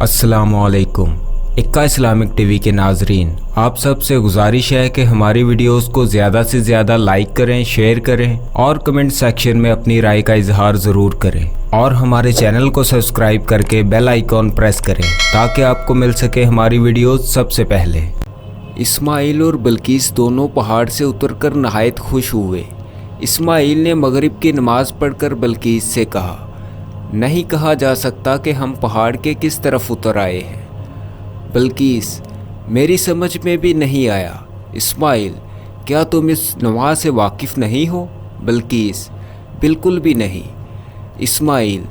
अस्सलाम वालेकुम। इक्का इस्लामिक टीवी के नाजरीन, आप सब से गुजारिश है कि हमारी वीडियोस को ज़्यादा से ज़्यादा लाइक करें, शेयर करें और कमेंट सेक्शन में अपनी राय का इजहार ज़रूर करें और हमारे चैनल को सब्सक्राइब करके बेल आइकॉन प्रेस करें ताकि आपको मिल सके हमारी वीडियोस सबसे पहले। इस्माइल और बल्कीस दोनों पहाड़ से उतरकर नहायत खुश हुए। इस्माइल ने मगरिब की नमाज़ पढ़कर बल्कीस से कहा, नहीं कहा जा सकता कि हम पहाड़ के किस तरफ उतर आए हैं। बल्कीस, मेरी समझ में भी नहीं आया। इस्माइल, क्या तुम इस नमाज से वाकिफ़ नहीं हो? बल्कीस, बिल्कुल भी नहीं। इस्माइल,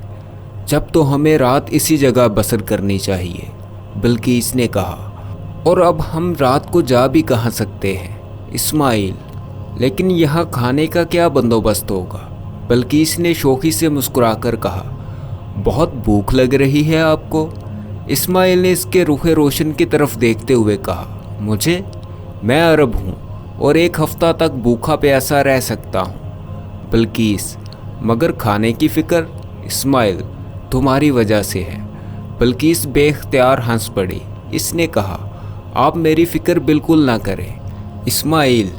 जब तो हमें रात इसी जगह बसर करनी चाहिए। बल्कीस ने कहा, और अब हम रात को जा भी कहाँ सकते हैं? इस्माइल, लेकिन यहाँ खाने का क्या बंदोबस्त होगा? बल्कीस ने शौक़ी से मुस्कुराकर कहा, बहुत भूख लग रही है आपको? इस्माइल ने इसके रुखे रोशन की तरफ देखते हुए कहा, मैं अरब हूँ और एक हफ्ता तक भूखा प्यासा रह सकता हूँ। बल्कीस, मगर खाने की फ़िक्र? इस्माइल, तुम्हारी वजह से है। बल्कीस बेख्तियार हंस पड़ी। इसने कहा, आप मेरी फ़िक्र बिल्कुल ना करें। इस्माइल,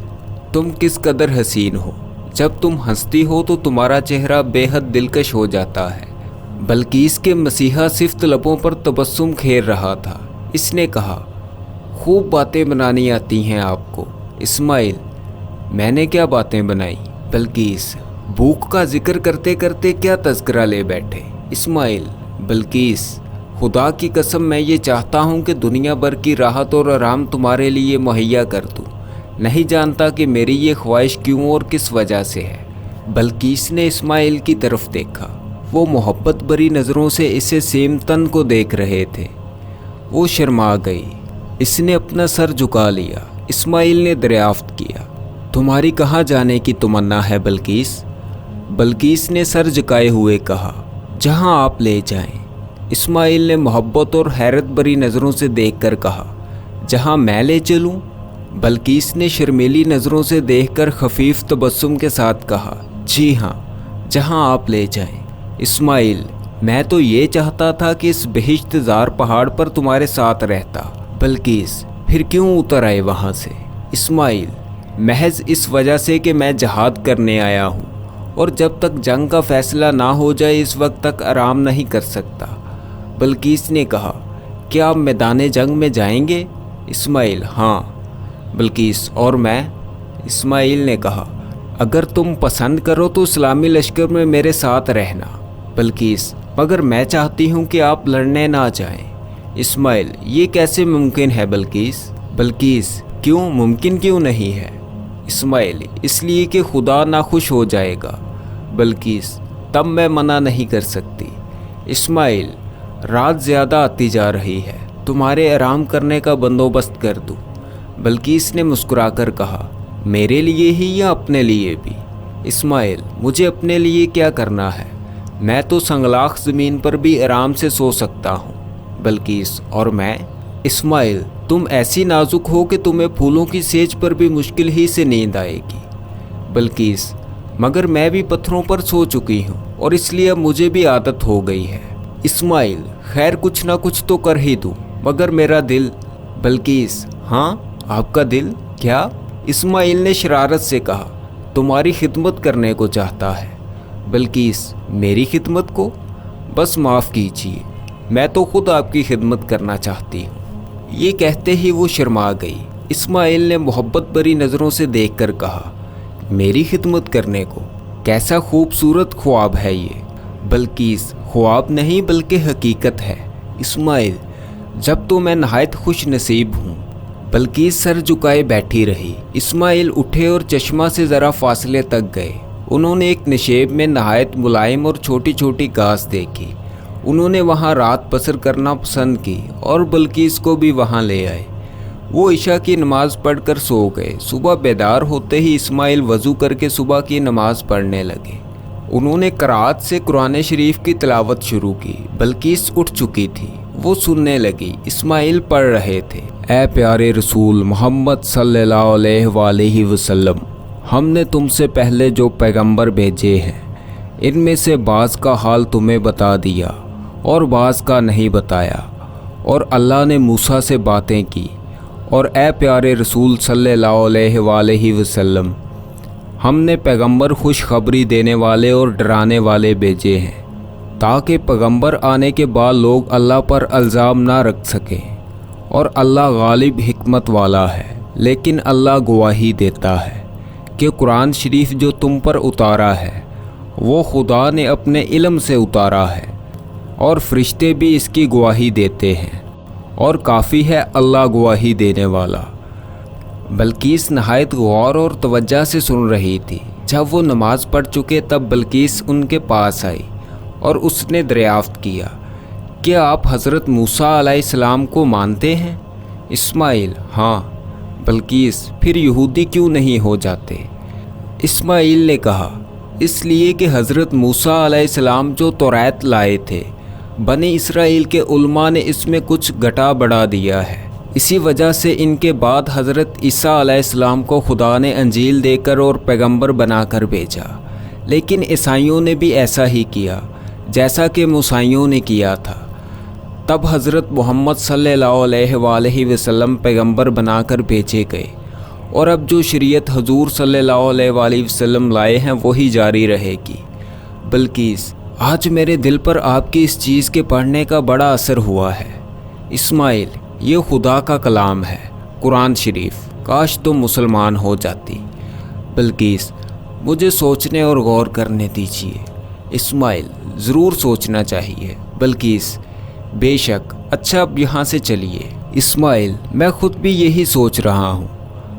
तुम किस कदर हसीन हो। जब तुम हंसती हो तो तुम्हारा चेहरा बेहद दिलकश हो जाता है। बल्कीस के मसीहा सिफ्त लबों पर तबस्सुम खेर रहा था। इसने कहा, खूब बातें बनानी आती हैं आपको। इस्माइल, मैंने क्या बातें बनाई? बल्कीस, भूख का जिक्र करते करते क्या तज़किरा ले बैठे। इस्माइल, बल्कीस, खुदा की कसम मैं ये चाहता हूँ कि दुनिया भर की राहत और आराम तुम्हारे लिए मुहैया कर दूँ। नहीं जानता कि मेरी ये ख्वाहिश क्यों और किस वजह से है। बल्कीस ने इस्माइल की तरफ देखा। वो मोहब्बत भरी नज़रों से इसे सेमतन को देख रहे थे। वो शर्मा गई। इसने अपना सर झुका लिया। इस्माइल ने दरियाफ्त किया, तुम्हारी कहाँ जाने की तमन्ना है बल्कीस? बल्कीस ने सर झुकाए हुए कहा, जहाँ आप ले जाएं। इस्माइल ने मोहब्बत और हैरत भरी नज़रों से देखकर कहा, जहाँ मैं ले चलूँ? बल्कीस ने शर्मीली नज़रों से देखकर खफीफ तबस्सुम के साथ कहा, जी हाँ, जहाँ आप ले जाएं। इस्माइल, मैं तो ये चाहता था कि इस बेहिश्तज़ार पहाड़ पर तुम्हारे साथ रहता। बल्कीस, फिर क्यों उतर आए वहाँ से? इस्माइल, महज इस वजह से कि मैं जहाद करने आया हूँ और जब तक जंग का फ़ैसला ना हो जाए इस वक्त तक आराम नहीं कर सकता। बल्कीस ने कहा, क्या आप मैदान जंग में जाएंगे? इस्माइल, हाँ। बल्कीस, और मैं? इस्माइल ने कहा, अगर तुम पसंद करो तो इस्लामी लश्कर में मेरे साथ रहना। बल्कीस, मगर मैं चाहती हूँ कि आप लड़ने ना जाएं। इस्माइल, ये कैसे मुमकिन है बल्कीस? बल्कीस, क्यों मुमकिन क्यों नहीं है? इस्माइल, इसलिए कि खुदा नाखुश हो जाएगा। बल्कीस, तब मैं मना नहीं कर सकती। इस्माइल, रात ज़्यादा आती जा रही है, तुम्हारे आराम करने का बंदोबस्त कर दूँ। बल्कीस ने मुस्कुराकर कहा, मेरे लिए ही या अपने लिए भी? इस्माइल, मुझे अपने लिए क्या करना है? मैं तो संगलाख ज़मीन पर भी आराम से सो सकता हूँ। बल्कीस, और मैं? इस्माइल, तुम ऐसी नाजुक हो कि तुम्हें फूलों की सेज पर भी मुश्किल ही से नींद आएगी। बल्कीस, मगर मैं भी पत्थरों पर सो चुकी हूँ और इसलिए अब मुझे भी आदत हो गई है। इस्माइल, खैर कुछ ना कुछ तो कर ही दूँ, मगर मेरा दिल। बल्कीस, हाँ, आपका दिल क्या? इस्माइल ने शरारत से कहा, तुम्हारी खिदमत करने को चाहता है। बल्कीस, मेरी खिदमत को? बस माफ़ कीजिए, मैं तो खुद आपकी खिदमत करना चाहती हूँ। ये कहते ही वो शर्मा गई। इस्माइल ने मोहब्बत भरी नज़रों से देखकर कहा, मेरी खिदमत करने को? कैसा खूबसूरत ख्वाब है ये। बल्कीस, ख्वाब नहीं बल्कि हकीकत है। इस्माइल, जब तो मैं नहायत खुश नसीब हूँ। बल्कीस सर झुकाए बैठी रही। इस्माइल उठे और चश्मा से ज़रा फासले तक गए। उन्होंने एक नशेब में नहायत मुलायम और छोटी छोटी घास देखी। उन्होंने वहाँ रात बसर करना पसंद की और बल्कीस को भी वहाँ ले आए। वो इशा की नमाज़ पढ़कर सो गए। सुबह बेदार होते ही इस्माइल वज़ू करके सुबह की नमाज़ पढ़ने लगे। उन्होंने क़राअत से कुरान शरीफ की तिलावत शुरू की। बल्कीस उठ चुकी थी, वो सुनने लगी। इस्माइल पढ़ रहे थे, ऐ प्यारे रसूल मोहम्मद सल्लल्लाहु अलैहि वसल्लम, हमने तुमसे पहले जो पैगंबर भेजे हैं इनमें से बाज़ का हाल तुम्हें बता दिया और बाज़ का नहीं बताया, اور اللہ نے موسیٰ سے باتیں کی، اور اے پیارے رسول صلی اللہ علیہ وآلہ وسلم، ہم نے پیغمبر خوشخبری دینے والے اور ڈرانے والے بھیجے ہیں تاکہ پیغمبر آنے کے بعد لوگ اللہ پر الزام نہ رکھ سکیں، اور اللہ غالب حکمت والا ہے۔ لیکن اللہ گواہی دیتا ہے کہ قرآن شریف جو تم پر اتارا ہے وہ خدا نے اپنے علم سے اتارا ہے، اور فرشتے بھی اس کی گواہی دیتے ہیں، اور کافی ہے اللہ گواہی دینے والا۔ بلقیس نہایت غور اور توجہ سے سن رہی تھی۔ جب وہ نماز پڑھ چکے تب بلقیس ان کے پاس آئی اور اس نے دریافت کیا کہ آپ حضرت موسیٰ علیہ السلام کو مانتے ہیں؟ اسماعیل: ہاں۔ بلقیس: پھر یہودی کیوں نہیں ہو جاتے؟ اسماعیل نے کہا: اس لیے کہ حضرت موسیٰ علیہ السلام جو توریت لائے تھے، بنی اسرائیل کے علماء نے اس میں کچھ گھٹا بڑھا دیا ہے، اسی وجہ سے ان کے بعد حضرت عیسیٰ علیہ السلام کو خدا نے انجیل دے کر اور پیغمبر بنا کر بھیجا۔ لیکن عیسائیوں نے بھی ایسا ہی کیا جیسا کہ موسیٰیوں نے کیا تھا۔ تب حضرت محمد صلی اللہ علیہ وآلہ وسلم پیغمبر بنا کر بھیجے گئے، اور اب جو شریعت حضور صلی اللہ علیہ وآلہ وسلم لائے ہیں وہی جاری رہے گی۔ بلقیس: آج میرے دل پر آپ کی اس چیز کے پڑھنے کا بڑا اثر ہوا ہے۔ اسماعیل: یہ خدا کا کلام ہے، قرآن شریف، کاش تم مسلمان ہو جاتی۔ بلقیس: مجھے سوچنے اور غور کرنے دیجیے۔ اسماعیل: ضرور سوچنا چاہیے۔ بلقیس: بے شک۔ اچھا، اب یہاں سے چلیے۔ اسماعیل: میں خود بھی یہی سوچ رہا ہوں،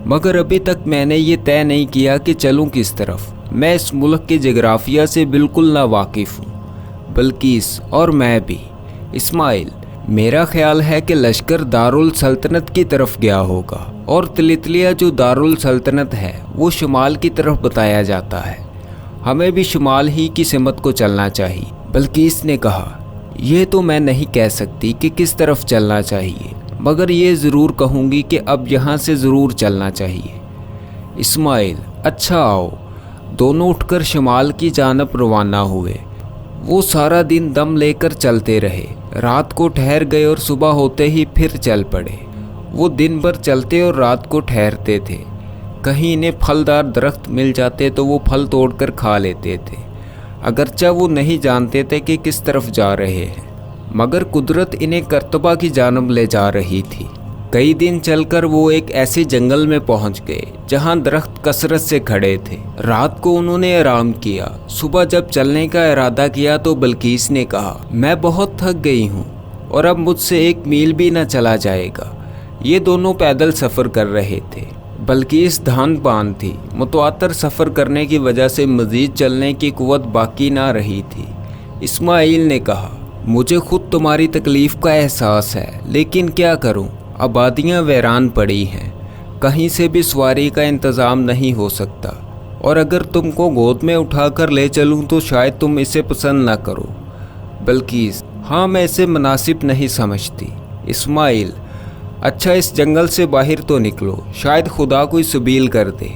مگر ابھی تک میں نے یہ طے نہیں کیا کہ چلوں کس طرف۔ میں اس ملک کے جغرافیہ سے بالکل نا واقف ہوں۔ بلقیس: اور میں بھی۔ اسماعیل: میرا خیال ہے کہ لشکر دارالسلطنت کی طرف گیا ہوگا، اور تلتلیہ جو دارالسلطنت ہے وہ شمال کی طرف بتایا جاتا ہے، ہمیں بھی شمال ہی کی سمت کو چلنا چاہیے۔ بلقیس نے کہا: یہ تو میں نہیں کہہ سکتی کہ کس طرف چلنا چاہیے، مگر یہ ضرور کہوں گی کہ اب یہاں سے ضرور چلنا چاہیے۔ اسماعیل: اچھا آؤ۔ دونوں اٹھ کر شمال کی جانب روانہ ہوئے۔ وہ سارا دن دم لے کر چلتے رہے، رات کو ٹھہر گئے اور صبح ہوتے ہی پھر چل پڑے۔ وہ دن بھر چلتے اور رات کو ٹھہرتے تھے۔ کہیں انہیں پھلدار درخت مل جاتے تو وہ پھل توڑ کر کھا لیتے تھے، اگرچہ وہ نہیں جانتے تھے کہ کس طرف جا رہے ہیں، مگر قدرت انہیں کرتبہ کی جانب لے جا رہی تھی۔ کئی دن چل کر وہ ایک ایسے جنگل میں پہنچ گئے جہاں درخت کثرت سے کھڑے تھے۔ رات کو انہوں نے آرام کیا۔ صبح جب چلنے کا ارادہ کیا تو بلقیس نے کہا: میں بہت تھک گئی ہوں اور اب مجھ سے 1 میل بھی نہ چلا جائے گا۔ یہ دونوں پیدل سفر کر رہے تھے۔ بلقیس دھان پان تھی، متواتر سفر کرنے کی وجہ سے مزید چلنے کی قوت باقی نہ رہی تھی۔ اسماعیل نے کہا: مجھے خود تمہاری تکلیف کا احساس ہے، لیکن کیا کروں، آبادیاں ویران پڑی ہیں، کہیں سے بھی سواری کا انتظام نہیں ہو سکتا، اور اگر تم کو گود میں اٹھا کر لے چلوں تو شاید تم اسے پسند نہ کرو۔ بلقیس: ہاں، میں اسے مناسب نہیں سمجھتی۔ اسماعیل: اچھا، اس جنگل سے باہر تو نکلو، شاید خدا کوئی سبیل کر دے۔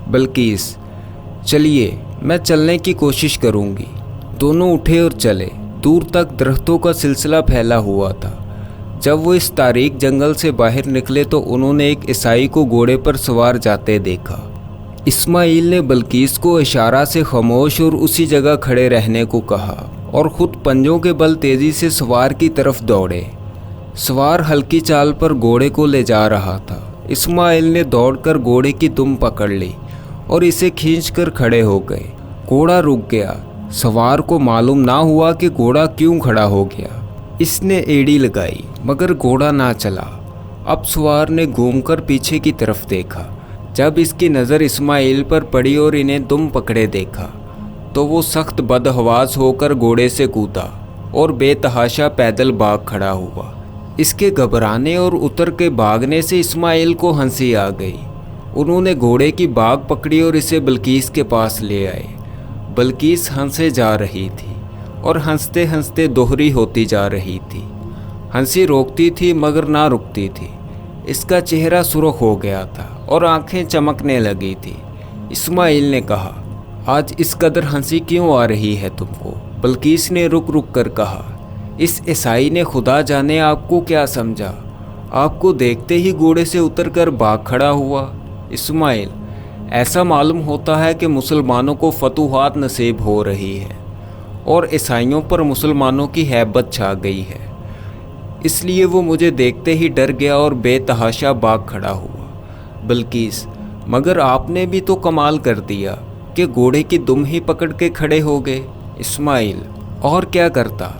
بلقیس: چلیے، میں چلنے کی کوشش کروں گی۔ دونوں اٹھے اور چلے۔ دور تک درختوں کا سلسلہ پھیلا ہوا تھا۔ جب وہ اس تاریک جنگل سے باہر نکلے تو انہوں نے ایک عیسائی کو گھوڑے پر سوار جاتے دیکھا۔ اسماعیل نے بلقیس کو اشارہ سے خاموش اور اسی جگہ کھڑے رہنے کو کہا، اور خود پنجوں کے بل تیزی سے سوار کی طرف دوڑے۔ سوار ہلکی چال پر گھوڑے کو لے جا رہا تھا۔ اسماعیل نے دوڑ کر گھوڑے کی دم پکڑ لی اور اسے کھینچ کر کھڑے ہو گئے۔ گھوڑا رک گیا۔ سوار کو معلوم نہ ہوا کہ گھوڑا کیوں کھڑا ہو گیا۔ اس نے ایڑی لگائی مگر گھوڑا نہ چلا۔ اب سوار نے گھوم کر پیچھے کی طرف دیکھا۔ جب اس کی نظر اسماعیل پر پڑی اور انہیں دم پکڑے دیکھا تو وہ سخت بدحواس ہو کر گھوڑے سے کودا اور بے تحاشا پیدل بھاگ کھڑا ہوا۔ اس کے گھبرانے اور اتر کے بھاگنے سے اسماعیل کو ہنسی آ گئی۔ انہوں نے گھوڑے کی باگ پکڑی اور اسے بلقیس کے پاس لے آئے۔ بلقیس ہنسے جا رہی تھی اور ہنستے ہنستے دوہری ہوتی جا رہی تھی۔ ہنسی روکتی تھی مگر نہ رکتی تھی۔ اس کا چہرہ سرخ ہو گیا تھا اور آنکھیں چمکنے لگی تھی۔ اسماعیل نے کہا: آج اس قدر ہنسی کیوں آ رہی ہے تم کو؟ بلقیس نے رک رک کر کہا: इस ईसाई ने खुदा जाने आपको क्या समझा, आपको देखते ही घोड़े से उतरकर भाग खड़ा हुआ। इस्माइल, ऐसा मालूम होता है कि मुसलमानों को फतूहात नसीब हो रही है और ईसाइयों पर मुसलमानों की हैबत छा गई है, इसलिए वो मुझे देखते ही डर गया और बेतहाशा भाग खड़ा हुआ। बल्किस, मगर आपने भी तो कमाल कर दिया कि घोड़े की दुम ही पकड़ के खड़े हो गए। इस्माइल, और क्या करता?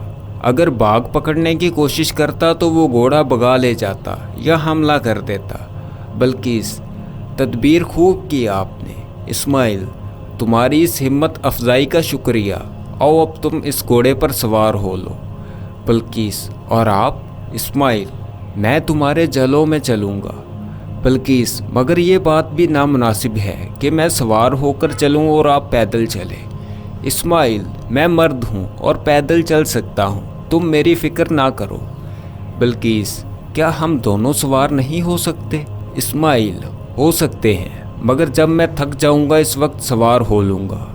अगर बाघ पकड़ने की कोशिश करता तो वो घोड़ा भगा ले जाता या हमला कर देता। बल्किस, तदबीर खूब की आपने। इस्माइल, तुम्हारी इस हिम्मत अफजाई का शुक्रिया। आओ अब तुम इस घोड़े पर सवार हो लो। बल्किस, और आप? इस्माइल, मैं तुम्हारे जलों में चलूँगा। बल्किस, मगर ये बात भी नामुनासिब है कि मैं सवार होकर चलूँ और आप पैदल चलें। इस्माइल, मैं मर्द हूँ और पैदल चल सकता हूँ, तुम मेरी फ़िक्र ना करो। बल्किस, क्या हम दोनों सवार नहीं हो सकते? इस्माइल, हो सकते हैं, मगर जब मैं थक जाऊँगा इस वक्त सवार हो लूँगा।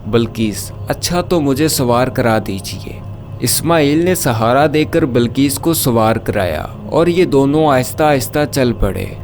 बल्किस, अच्छा तो मुझे सवार करा दीजिए। इस्माइल ने सहारा देकर बल्किस को सवार कराया और ये दोनों आहिस्ता आहिस्ता चल पड़े।